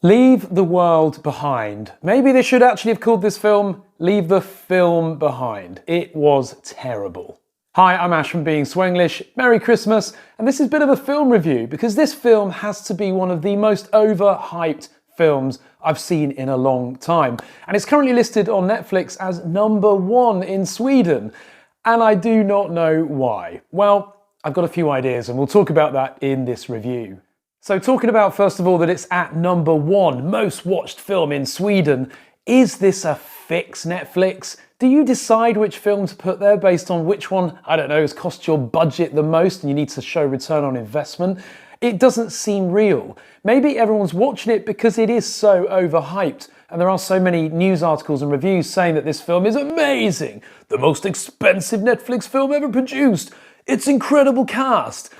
Leave the world behind. Maybe they should actually have called this film Leave the Film Behind. It was terrible. Hi, I'm Ash from BeingSwenglish. Merry Christmas, and this is a bit of a film review because this film has to be one of the most overhyped films I've seen in a long time. And it's currently listed on Netflix as #1 in Sweden, and I do not know why. Well, I've got a few ideas and we'll talk about that in this review. So talking about, first of all, that it's at #1 most watched film in Sweden. Is this a fix, Netflix? Do you decide which film to put there based on which one, I don't know, has cost your budget the most and you need to show return on investment? It doesn't seem real. Maybe everyone's watching it because it is so overhyped and there are so many news articles and reviews saying that this film is amazing, the most expensive Netflix film ever produced, it's incredible cast.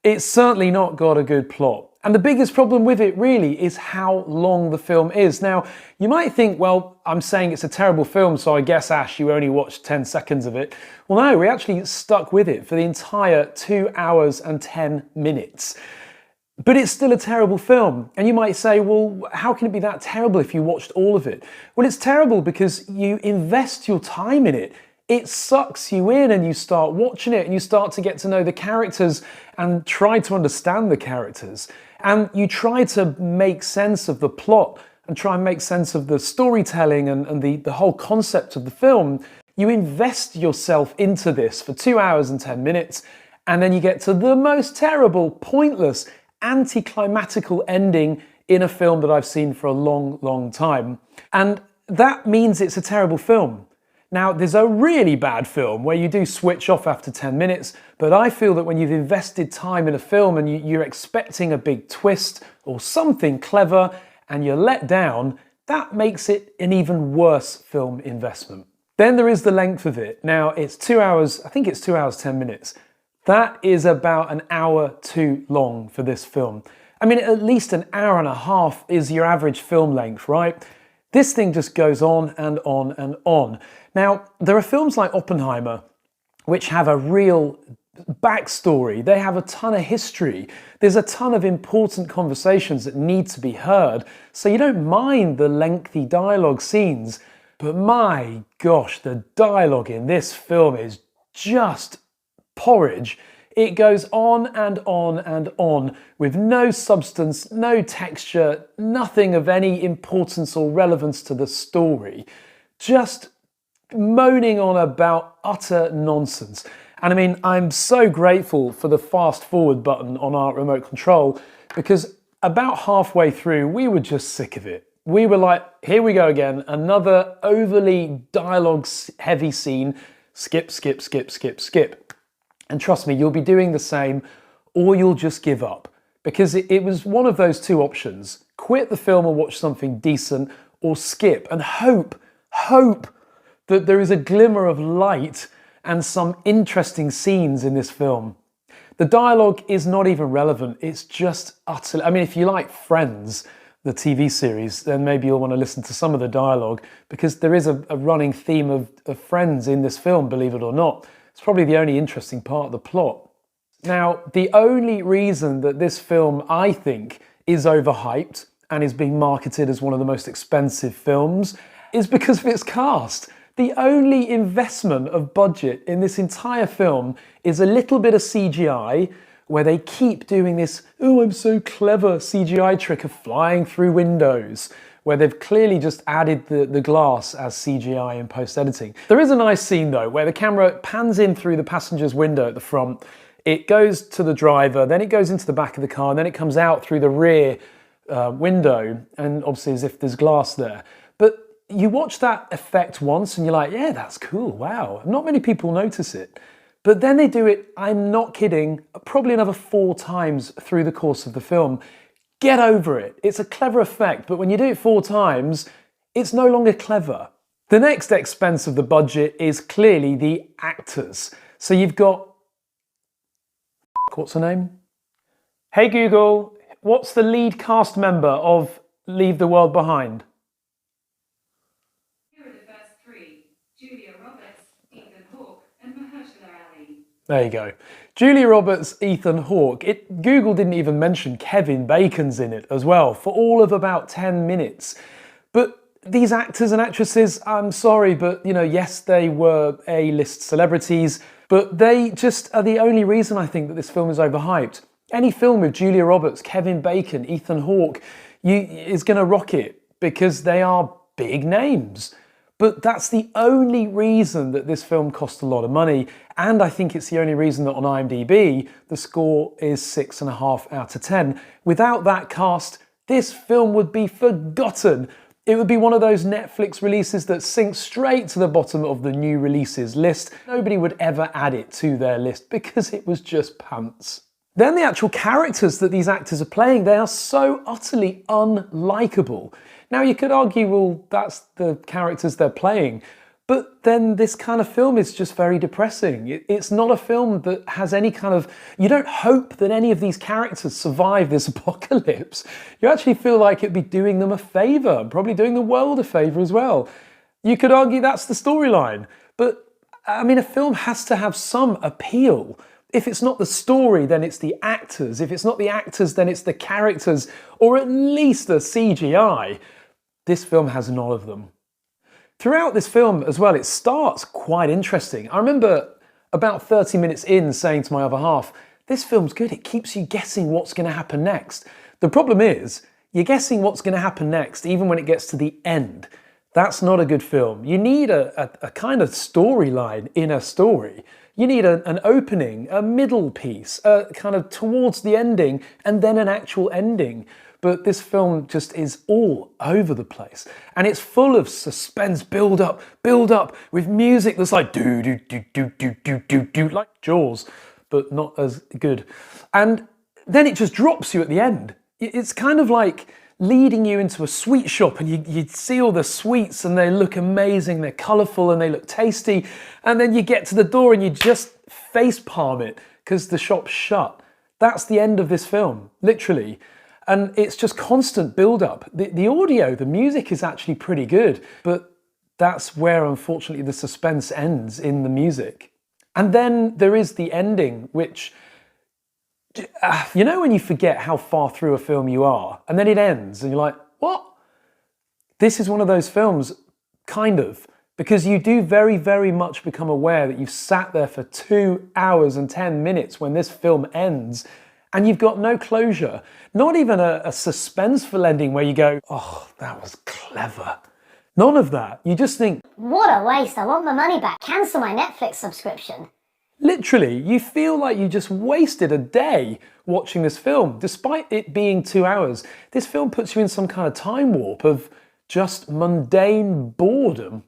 It's certainly not got a good plot. And the biggest problem with it really is how long the film is. Now, you might think, well, I'm saying it's a terrible film, so I guess, Ash, you only watched 10 seconds of it. Well, no, we actually stuck with it for the entire 2 hours and 10 minutes. But it's still a terrible film. And you might say, well, how can it be that terrible if you watched all of it? Well, it's terrible because you invest your time in it. It sucks you in and you start watching it and you start to get to know the characters and try to understand the characters. And you try to make sense of the plot and try and make sense of the storytelling and the whole concept of the film. You invest yourself into this for 2 hours and 10 minutes and then you get to the most terrible, pointless, anticlimactical ending in a film that I've seen for a long, long time. And that means it's a terrible film. Now, there's a really bad film where you do switch off after 10 minutes, but I feel that when you've invested time in a film and you're expecting a big twist or something clever and you're let down, that makes it an even worse film investment. Then there is the length of it. Now, it's 2 hours, I think it's 2 hours, 10 minutes. That is about an hour too long for this film. I mean, at least an hour and a half is your average film length, right? This thing just goes on and on and on. Now, there are films like Oppenheimer which have a real backstory. They have a ton of history. There's a ton of important conversations that need to be heard. So you don't mind the lengthy dialogue scenes. But my gosh, the dialogue in this film is just porridge. It goes on and on and on with no substance, no texture, nothing of any importance or relevance to the story. Just moaning on about utter nonsense. And I mean, I'm so grateful for the fast forward button on our remote control because about halfway through, we were just sick of it. We were like, here we go again, another overly dialogue heavy scene, skip, skip, skip, skip, skip. And trust me, you'll be doing the same or you'll just give up because it was one of those two options. Quit the film and watch something decent or skip and hope that there is a glimmer of light and some interesting scenes in this film. The dialogue is not even relevant. It's just utterly, I mean, if you like Friends, the TV series, then maybe you'll want to listen to some of the dialogue because there is a running theme of Friends in this film, believe it or not. It's probably the only interesting part of the plot. Now, the only reason that this film, I think, is overhyped and is being marketed as one of the most expensive films is because of its cast. The only investment of budget in this entire film is a little bit of CGI where they keep doing this, oh, I'm so clever CGI trick of flying through windows, where they've clearly just added the glass as CGI in post-editing. There is a nice scene though, where the camera pans in through the passenger's window at the front, it goes to the driver, then it goes into the back of the car, and then it comes out through the rear window, and obviously as if there's glass there. But you watch that effect once and you're like, yeah, that's cool, wow. Not many people notice it. But then they do it, I'm not kidding, probably another 4 times through the course of the film. Get over it. It's a clever effect, but when you do it 4 times, it's no longer clever. The next expense of the budget is clearly the actors. So you've got, what's her name? Hey Google, what's the lead cast member of Leave the World Behind? There you go. Julia Roberts, Ethan Hawke. Google didn't even mention Kevin Bacon's in it as well, for all of about 10 minutes. But these actors and actresses, I'm sorry, but yes, they were A-list celebrities, but they just are the only reason I think that this film is overhyped. Any film with Julia Roberts, Kevin Bacon, Ethan Hawke is going to rock it because they are big names. But that's the only reason that this film cost a lot of money, and I think it's the only reason that on IMDb the score is 6.5 out of 10. Without that cast, this film would be forgotten. It would be one of those Netflix releases that sinks straight to the bottom of the new releases list. Nobody would ever add it to their list because it was just pants. Then the actual characters that these actors are playing, they are so utterly unlikable. Now you could argue, well, that's the characters they're playing, but then this kind of film is just very depressing. It's not a film that has any kind of... You don't hope that any of these characters survive this apocalypse. You actually feel like it'd be doing them a favour, probably doing the world a favour as well. You could argue that's the storyline, but I mean, a film has to have some appeal. If it's not the story, then it's the actors. If it's not the actors, then it's the characters, or at least the CGI. This film has none of them. Throughout this film as well, it starts quite interesting. I remember about 30 minutes in saying to my other half, this film's good, it keeps you guessing what's going to happen next. The problem is, you're guessing what's going to happen next even when it gets to the end. That's not a good film. You need a kind of storyline in a story. You need an opening, a middle piece, kind of towards the ending, and then an actual ending. But this film just is all over the place. And it's full of suspense, build up, with music that's like do, like Jaws, but not as good. And then it just drops you at the end. It's kind of like leading you into a sweet shop and you see all the sweets and they look amazing, they're colourful and they look tasty. And then you get to the door and you just face palm it because the shop's shut. That's the end of this film, literally. And it's just constant build-up. The audio, the music is actually pretty good, but that's where, unfortunately, the suspense ends in the music. And then there is the ending, which, you know when you forget how far through a film you are, and then it ends, and you're like, what? This is one of those films, kind of, because you do very, very much become aware that you've sat there for 2 hours and 10 minutes when this film ends, and you've got no closure. Not even a suspenseful ending where you go, oh, that was clever. None of that. You just think, what a waste, I want my money back, cancel my Netflix subscription. Literally, you feel like you just wasted a day watching this film. Despite it being 2 hours, this film puts you in some kind of time warp of just mundane boredom.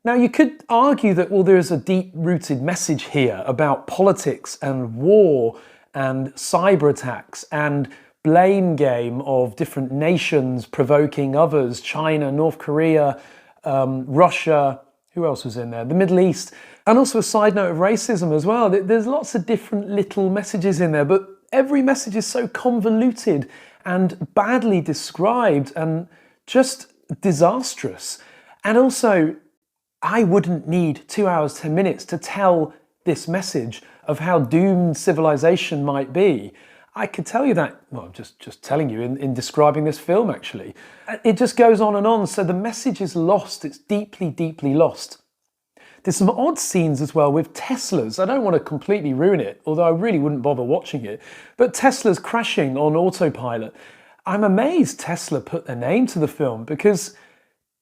Now, you could argue that, well, there is a deep-rooted message here about politics and war and cyber attacks and blame game of different nations provoking others, China, North Korea, Russia, who else was in there? The Middle East. And also a side note of racism as well. There's lots of different little messages in there, but every message is so convoluted and badly described and just disastrous. And also, I wouldn't need 2 hours, 10 minutes to tell this message of how doomed civilization might be. I could tell you that, well, I'm just telling you in describing this film, actually. It just goes on and on, so the message is lost. It's deeply, deeply lost. There's some odd scenes as well with Teslas. I don't want to completely ruin it, although I really wouldn't bother watching it. But Teslas crashing on autopilot. I'm amazed Tesla put their name to the film because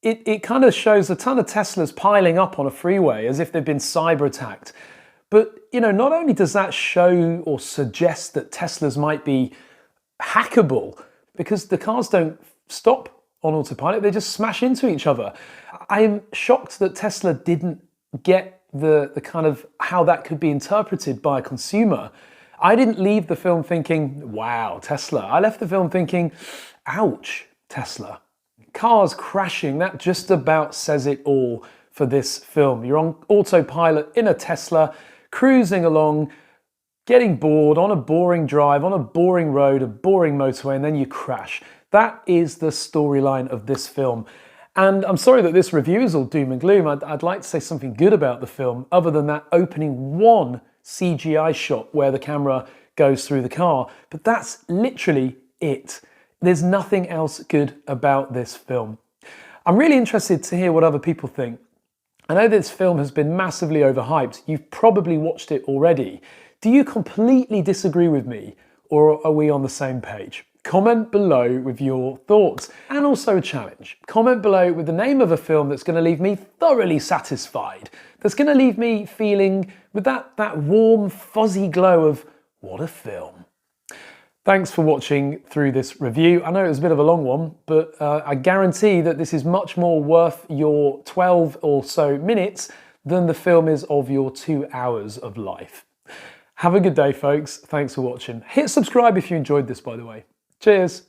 it kind of shows a ton of Teslas piling up on a freeway as if they've been cyber attacked. But, you know, not only does that show or suggest that Teslas might be hackable, because the cars don't stop on autopilot, they just smash into each other. I'm shocked that Tesla didn't get the kind of how that could be interpreted by a consumer. I didn't leave the film thinking, wow, Tesla. I left the film thinking, ouch, Tesla. Cars crashing, that just about says it all for this film. You're on autopilot in a Tesla, cruising along, getting bored on a boring drive, on a boring road, a boring motorway, and then you crash. That is the storyline of this film. And I'm sorry that this review is all doom and gloom. I'd like to say something good about the film, other than that opening 1 CGI shot where the camera goes through the car, but that's literally it. There's nothing else good about this film. I'm really interested to hear what other people think. I know this film has been massively overhyped. You've probably watched it already. Do you completely disagree with me, or are we on the same page? Comment below with your thoughts, and also a challenge. Comment below with the name of a film that's going to leave me thoroughly satisfied, that's going to leave me feeling with that warm, fuzzy glow of, what a film. Thanks for watching through this review. I know it was a bit of a long one, but I guarantee that this is much more worth your 12 or so minutes than the film is of your 2 hours of life. Have a good day, folks. Thanks for watching. Hit subscribe if you enjoyed this, by the way. Cheers.